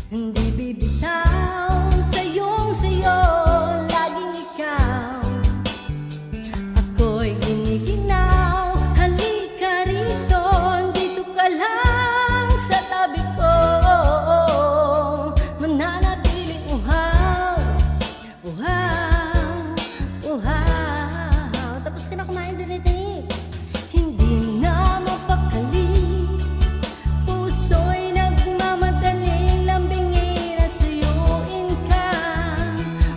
Hindi bibitaw sa'yo, laging ikaw. Ako'y giniginaw, halika rito, dito ka lang sa tabi ko. Mananatiling uhaw, uhaw, uhaw. Tapos ka na kumain din ito. Hindi na mapakali, puso'y nagmamadaling lambingin at suyuin ka.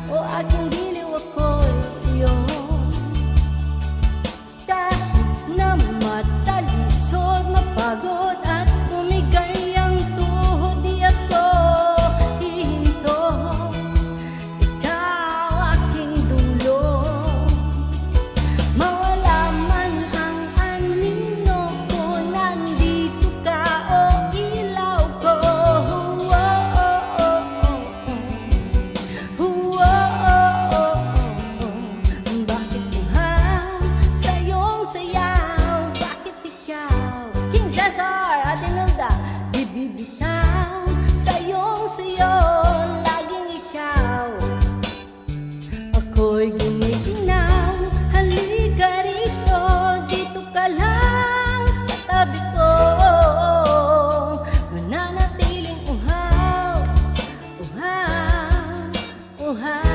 O aking diliw, ako'y iyong. Kahit na matalisod, mapagod at bumigay ang tuhod, di ako hihinto. Ikaw aking dulong, mawala man ang anino ko, nandito ka, o ilaw ko. Bakit uhaw sa'yong sayaw? Bakit ikaw, King Cesar at Inilda, di bibitaw sa'yong sayo, laging ikaw. Ako'y giniginaw, halika rito, dito ka lang sa tabi ko. Mananatiling uhaw, uhaw, uhaw.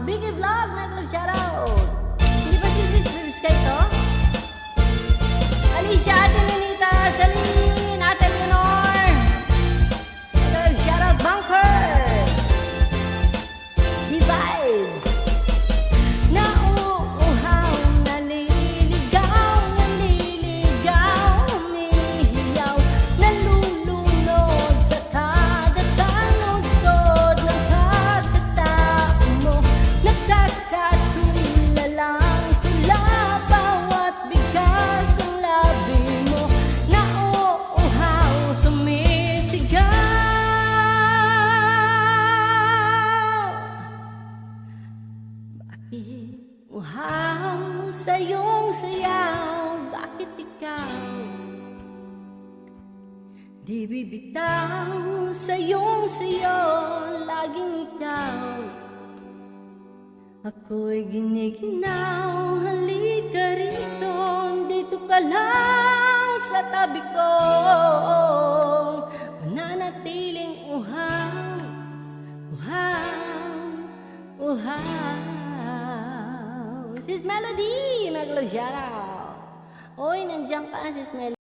Biggie Vlog, nag-shoutout. Hindi ba si Sky to? Alicia, Ate Ninita, Celine, Ate Leonor. Nag-shoutout Bunker. Device. Nauuhaw, naliligaw, umihiyaw, nalulunod sa kagatang ugtod ng pagkatao mo. Nakakatulalang tula bawat bigas ng labi mo. Nauuhaw, sumisigaw. Bakit uhaw sa'yong sayaw? Bakit ikaw di bibitaw sa'yong sayo, laging ikaw. Ako'y giniginaw, halika rito, dito ka lang sa tabi ko. Mananatiling uhaw, uhaw, uhaw. Sis Melody, mag-love shoutout. Oy, nandiyan ka, Sis Melody.